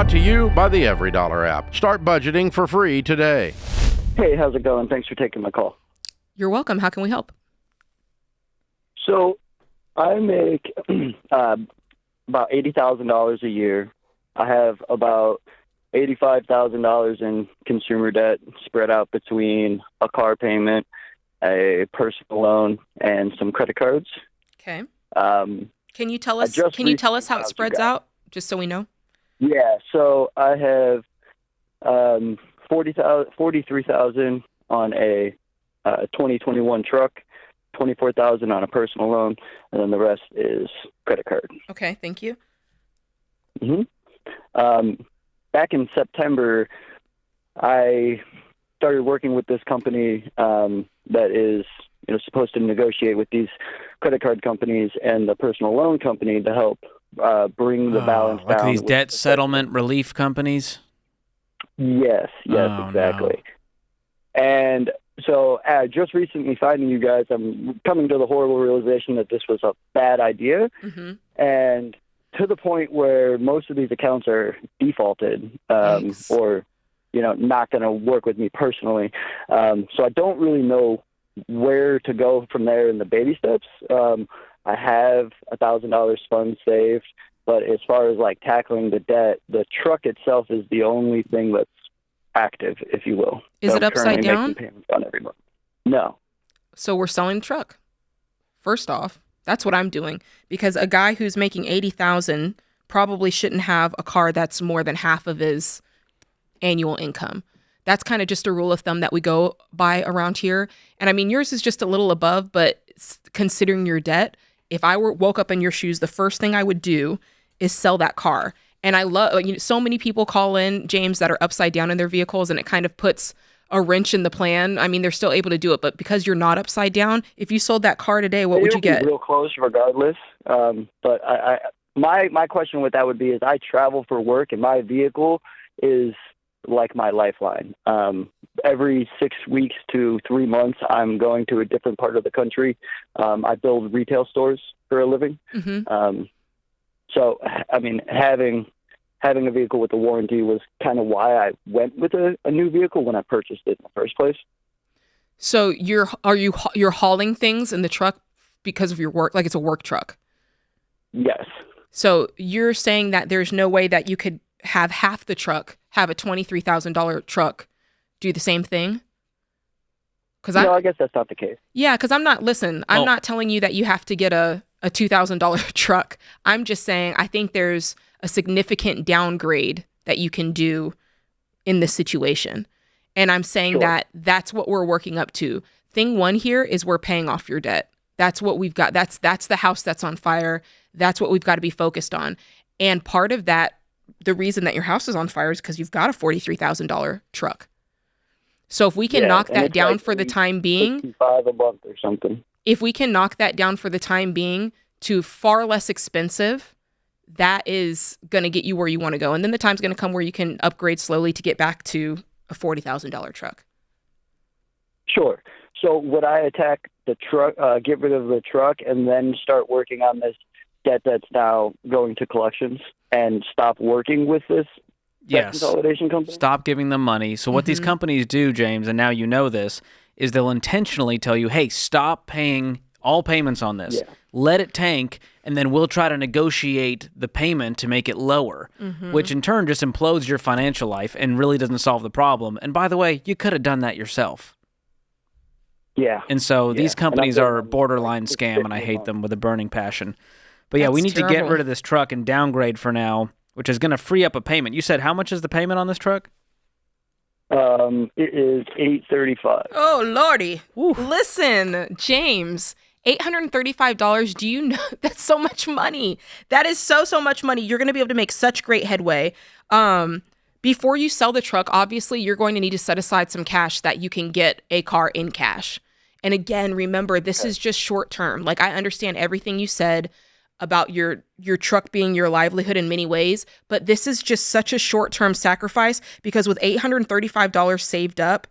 Brought to you by the Every Dollar app. Start budgeting for free today. Hey, how's it going? Thanks for taking my call. You're welcome. How can we help? So I make about $80,000 a year. I have about $85,000 in consumer debt spread out between a car payment, a personal loan, and some credit cards. Okay. Can you tell us how it spreads out, just so we know? Yeah. So I have $43,000 on a 2021 truck, $24,000 on a personal loan, and then the rest is credit card. Okay. Thank you. Back in September, I started working with this company that is supposed to negotiate with these credit card companies and the personal loan company to help bring the balance down. Like these debt settlement relief companies? Yes, exactly. No. And so just recently finding you guys, I'm coming to the horrible realization that this was a bad idea. And to the point where most of these accounts are defaulted or, not going to work with me personally. So I don't really know where to go from there in the baby steps. I have $1,000 funds saved, but as far as like tackling the debt, the truck itself is the only thing that's active, if you will. Is it upside down? Payments on every month. No. So we're selling the truck. First off, that's what I'm doing, because a guy who's making $80,000 probably shouldn't have a car that's more than half of his annual income. That's kind of just a rule of thumb that we go by around here. And I mean, yours is just a little above, but considering your debt, if I woke up in your shoes, the first thing I would do is sell that car. And I love, so many people call in, James, that are upside down in their vehicles, and it kind of puts a wrench in the plan. I mean, they're still able to do it, but because you're not upside down, if you sold that car today, what would you get? Real close regardless. But my question with that would be is I travel for work, and my vehicle is like my lifeline. Every 6 weeks to 3 months, I'm going to a different part of the country. I build retail stores for a living. So, I mean, having a vehicle with a warranty was kind of why I went with a new vehicle when I purchased it in the first place. So you're hauling things in the truck because of your work, like it's a work truck? Yes. So you're saying that there's no way that you could have half the truck, have a $23,000 truck, do the same thing? No, I guess that's not the case. Yeah, because I'm not telling you that you have to get a $2,000 truck. I'm just saying I think there's a significant downgrade that you can do in this situation. And I'm saying that that's what we're working up to. Thing one here is we're paying off your debt. That's what we've got. That's the house that's on fire. That's what we've got to be focused on. And part of that, the reason that your house is on fire is because you've got a $43,000 truck. So if we can knock that down for the time being, $65 a month or something. If we can knock that down for the time being to far less expensive, that is going to get you where you want to go. And then the time's going to come where you can upgrade slowly to get back to a $40,000 truck. Sure. So would I attack the truck, get rid of the truck, and then start working on this debt that's now going to collections and stop working with this debt consolidation company? Stop giving them money. So what these companies do, James, and now you know this, is they'll intentionally tell you, hey, stop paying all payments on this. Yeah. Let it tank, and then we'll try to negotiate the payment to make it lower, which in turn just implodes your financial life and really doesn't solve the problem. And by the way, you could have done that yourself. Yeah. And so these companies are a borderline scam, and I hate them with a burning passion. But yeah, we need to get rid of this truck and downgrade for now, which is going to free up a payment. You said how much is the payment on this truck? It is $835. Oh, Lordy. Ooh. Listen, James, $835, do you know? That's so much money. That is so much money. You're going to be able to make such great headway. Before you sell the truck, obviously, you're going to need to set aside some cash that you can get a car in cash. And again, remember, this is just short term. Like, I understand everything you said about your truck being your livelihood in many ways, but this is just such a short-term sacrifice, because with $835 saved up,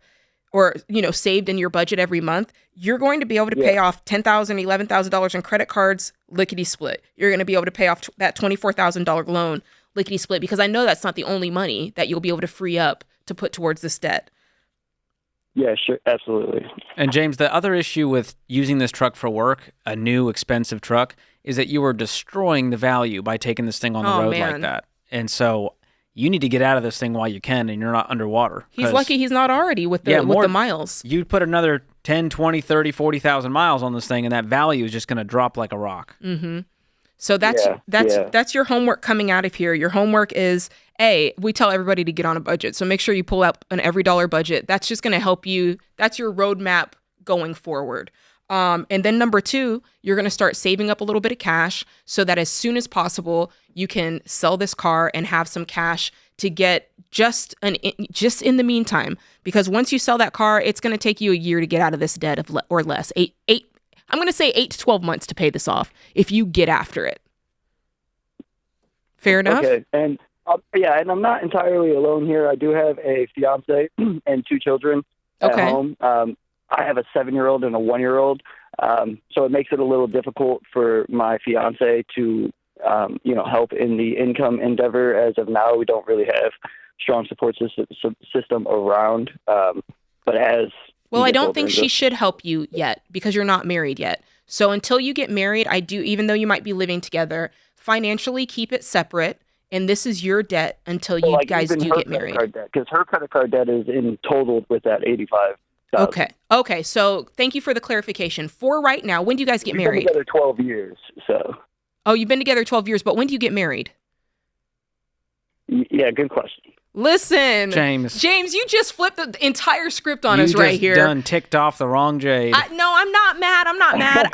or, saved in your budget every month, you're going to be able to pay off $10,000, $11,000 in credit cards, lickety split. You're going to be able to pay off that $24,000 loan lickety split, because I know that's not the only money that you'll be able to free up to put towards this debt. Yeah, sure, absolutely. And James, the other issue with using this truck for work, a new expensive truck, is that you are destroying the value by taking this thing on the road like that. And so you need to get out of this thing while you can, and you're not underwater. He's lucky he's not already with the miles. You'd put another 10, 20, 30, 40,000 miles on this thing, and that value is just going to drop like a rock. Mm-hmm. So that's your homework coming out of here. Your homework is, we tell everybody to get on a budget. So make sure you pull out an every dollar budget. That's just going to help you. That's your roadmap going forward. And then number 2, you're going to start saving up a little bit of cash so that as soon as possible, you can sell this car and have some cash to get just in the meantime. Because once you sell that car, it's going to take you a year to get out of this debt or less. I'm going to say 8 to 12 months to pay this off if you get after it. Fair enough? Okay. And and I'm not entirely alone here. I do have a fiance and 2 children at home. I have a 7-year-old and a 1-year-old. So it makes it a little difficult for my fiance to, help in the income endeavor. As of now, we don't really have strong support system around. But as I don't think she should help you yet because you're not married yet. So until you get married, even though you might be living together, financially keep it separate. And this is your debt until you guys do get married. Because her credit card debt is in total with that $85,000. Okay. So thank you for the clarification. For right now, when do you guys get married? We've been together 12 years. So. Oh, you've been together 12 years, but when do you get married? Yeah, good question. Listen, James, you just flipped the entire script on us right here. You just ticked off the wrong Jade. No, I'm not mad.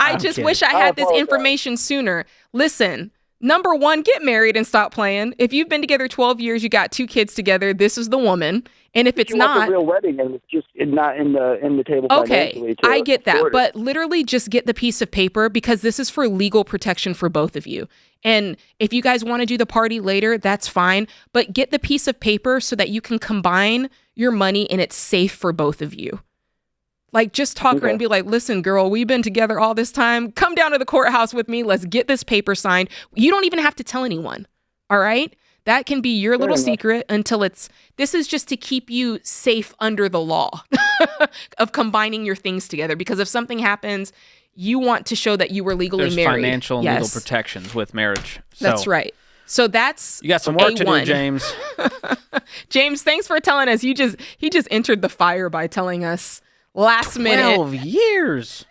I just wish I had this information sooner. Listen, number 1, get married and stop playing. If you've been together 12 years, you got 2 kids together, this is the woman. And if it's not a real wedding and it's just not in the table financially. I get that, but literally just get the piece of paper because this is for legal protection for both of you. And if you guys want to do the party later, that's fine, but get the piece of paper so that you can combine your money and it's safe for both of you. Like, just talk her and be like, listen, girl, we've been together all this time. Come down to the courthouse with me. Let's get this paper signed. You don't even have to tell anyone. All right? That can be your little secret until this is just to keep you safe under the law of combining your things together. Because if something happens, you want to show that you were legally married. There's financial and legal protections with marriage. So that's right. So that's you got some work to do, James. James, thanks for telling us. He just entered the fire by telling us last minute. 12 years.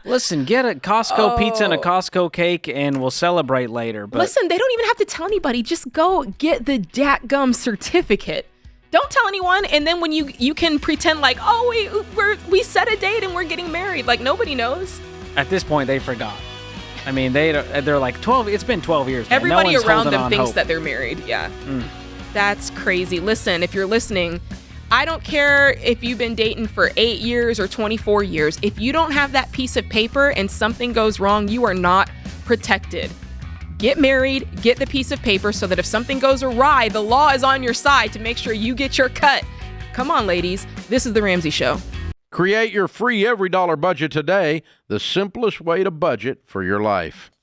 Listen, get a Costco pizza and a Costco cake, and we'll celebrate later. But listen, they don't even have to tell anybody. Just go get the DATGUM certificate. Don't tell anyone, and then when you can pretend like, we set a date and we're getting married. Like, nobody knows. At this point, they forgot. I mean, they're like 12. It's been 12 years. Man. Everybody around them thinks hope. that they're married. Yeah, That's crazy. Listen, if you're listening, I don't care if you've been dating for 8 years or 24 years. If you don't have that piece of paper and something goes wrong, you are not protected. Get married, get the piece of paper so that if something goes awry, the law is on your side to make sure you get your cut. Come on, ladies. This is The Ramsey Show. Create your free every dollar budget today, the simplest way to budget for your life.